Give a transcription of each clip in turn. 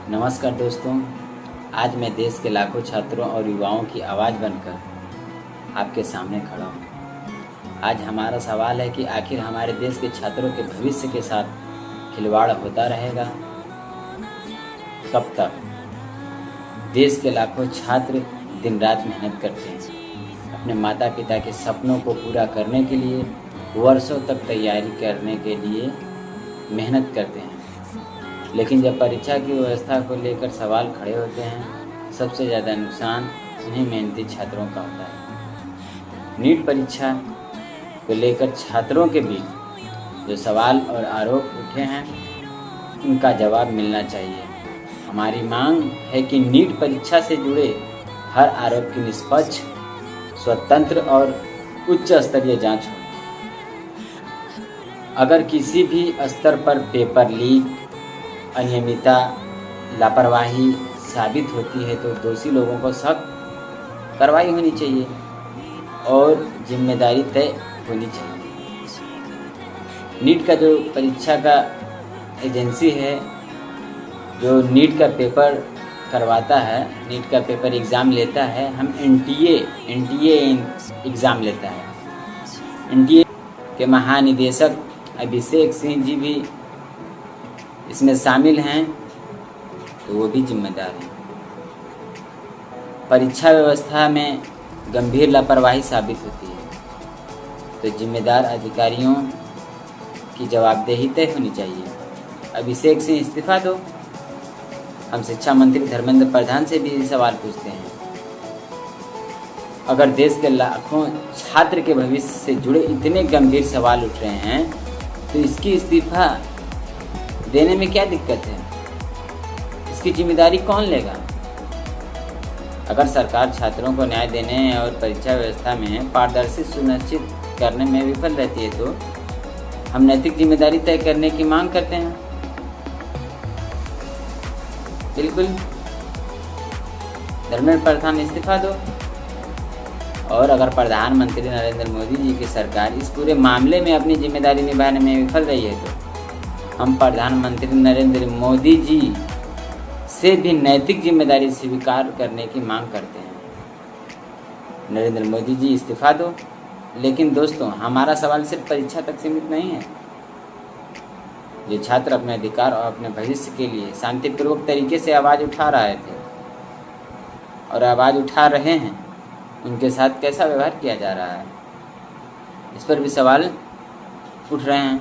नमस्कार दोस्तों, आज मैं देश के लाखों छात्रों और युवाओं की आवाज़ बनकर आपके सामने खड़ा हूँ। आज हमारा सवाल है कि आखिर हमारे देश के छात्रों के भविष्य के साथ खिलवाड़ होता रहेगा कब तक? देश के लाखों छात्र दिन रात मेहनत करते हैं, अपने माता पिता के सपनों को पूरा करने के लिए वर्षों तक तैयारी करने के लिए मेहनत करते हैं, लेकिन जब परीक्षा की व्यवस्था को लेकर सवाल खड़े होते हैं, सबसे ज़्यादा नुकसान इन्हीं मेहनती छात्रों का होता है। नीट परीक्षा को लेकर छात्रों के बीच जो सवाल और आरोप उठे हैं, उनका जवाब मिलना चाहिए। हमारी मांग है कि नीट परीक्षा से जुड़े हर आरोप की निष्पक्ष, स्वतंत्र और उच्च स्तरीय जांच हो। अगर किसी भी स्तर पर पेपर लीक, अनियमितता, लापरवाही साबित होती है तो दोषी लोगों को सख्त कार्रवाई होनी चाहिए और जिम्मेदारी तय होनी चाहिए। नीट का जो परीक्षा का एजेंसी है, जो नीट का पेपर करवाता है, नीट का पेपर एग्ज़ाम लेता है, हम एनटीए एग्ज़ाम लेता है। एनटीए के महानिदेशक अभिषेक सिंह जी भी इसमें शामिल हैं, तो वो भी जिम्मेदार हैं। परीक्षा व्यवस्था में गंभीर लापरवाही साबित होती है तो जिम्मेदार अधिकारियों की जवाबदेही तय होनी चाहिए। अभिषेक सिंह इस्तीफा दो। हम शिक्षा मंत्री धर्मेंद्र प्रधान से भी सवाल पूछते हैं, अगर देश के लाखों छात्र के भविष्य से जुड़े इतने गंभीर सवाल उठ रहे हैं तो इसकी इस्तीफा देने में क्या दिक्कत है? इसकी जिम्मेदारी कौन लेगा? अगर सरकार छात्रों को न्याय देने और परीक्षा व्यवस्था में पारदर्शी सुनिश्चित करने में विफल रहती है तो हम नैतिक जिम्मेदारी तय करने की मांग करते हैं। बिल्कुल, धर्मेंद्र प्रधान इस्तीफा दो। और अगर प्रधानमंत्री नरेंद्र मोदी जी की सरकार इस पूरे मामले में अपनी जिम्मेदारी निभाने में विफल रही है तो हम प्रधानमंत्री नरेंद्र मोदी जी से भी नैतिक जिम्मेदारी स्वीकार करने की मांग करते हैं। नरेंद्र मोदी जी इस्तीफा दो। लेकिन दोस्तों, हमारा सवाल सिर्फ परीक्षा तक सीमित नहीं है। जो छात्र अपने अधिकार और अपने भविष्य के लिए शांतिपूर्वक तरीके से आवाज़ उठा रहे थे और आवाज़ उठा रहे हैं, उनके साथ कैसा व्यवहार किया जा रहा है, इस पर भी सवाल उठ रहे हैं।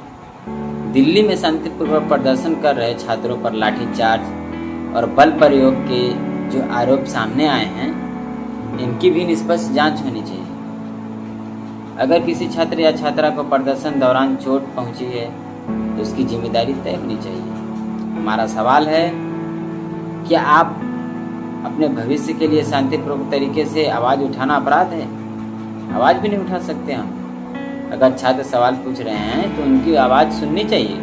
दिल्ली में शांतिपूर्वक प्रदर्शन कर रहे छात्रों पर लाठीचार्ज और बल प्रयोग के जो आरोप सामने आए हैं, इनकी भी निष्पक्ष जांच होनी चाहिए। अगर किसी छात्र या छात्रा को प्रदर्शन दौरान चोट पहुंची है तो उसकी जिम्मेदारी तय होनी चाहिए। हमारा सवाल है, क्या आप अपने भविष्य के लिए शांतिपूर्वक तरीके से आवाज़ उठाना अपराध है? आवाज़ भी नहीं उठा सकते हम। अगर छात्र सवाल पूछ रहे हैं तो उनकी आवाज़ सुननी चाहिए,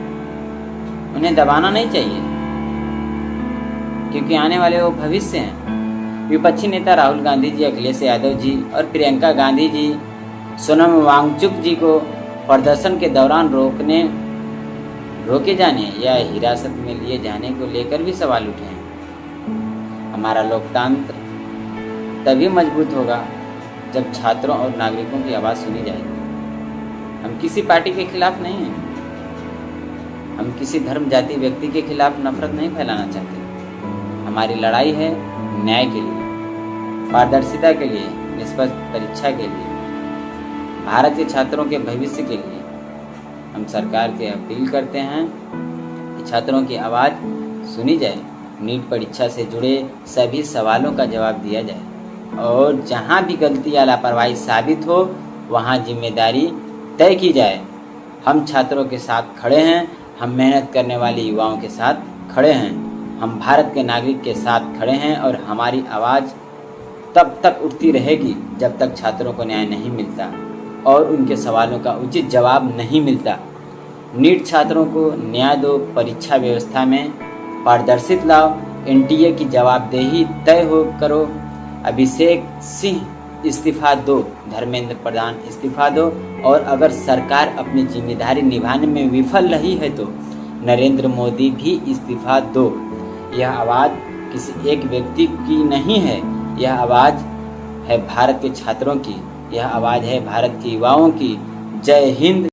उन्हें दबाना नहीं चाहिए, क्योंकि आने वाले वो भविष्य हैं। विपक्षी नेता राहुल गांधी जी, अखिलेश यादव जी और प्रियंका गांधी जी सोनम वांगचुक जी को प्रदर्शन के दौरान रोके जाने या हिरासत में लिए जाने को लेकर भी सवाल उठे हैं। हमारा लोकतंत्र तभी मजबूत होगा जब छात्रों और नागरिकों की आवाज़ सुनी जाएगी। हम किसी पार्टी के खिलाफ नहीं हैं, हम किसी धर्म, जाति, व्यक्ति के खिलाफ नफरत नहीं फैलाना चाहते। हमारी लड़ाई है न्याय के लिए, पारदर्शिता के लिए, निष्पक्ष परीक्षा के लिए, भारत के छात्रों के भविष्य के लिए। हम सरकार से अपील करते हैं कि छात्रों की आवाज़ सुनी जाए, नीट परीक्षा से जुड़े सभी सवालों का जवाब दिया जाए और जहां भी गलती या लापरवाही साबित हो वहां जिम्मेदारी तय की जाए। हम छात्रों के साथ खड़े हैं, हम मेहनत करने वाले युवाओं के साथ खड़े हैं, हम भारत के नागरिक के साथ खड़े हैं और हमारी आवाज़ तब तक उठती रहेगी जब तक छात्रों को न्याय नहीं मिलता और उनके सवालों का उचित जवाब नहीं मिलता। नीट छात्रों को न्याय दो, परीक्षा व्यवस्था में पारदर्शिता लाओ, एनटीए की जवाबदेही तय हो करो। अभिषेक सिंह इस्तीफा दो, धर्मेंद्र प्रधान इस्तीफा दो और अगर सरकार अपनी जिम्मेदारी निभाने में विफल रही है तो नरेंद्र मोदी भी इस्तीफा दो। यह आवाज़ किसी एक व्यक्ति की नहीं है, यह आवाज़ है भारत के छात्रों की, यह आवाज़ है भारत के युवाओं की। जय हिंद।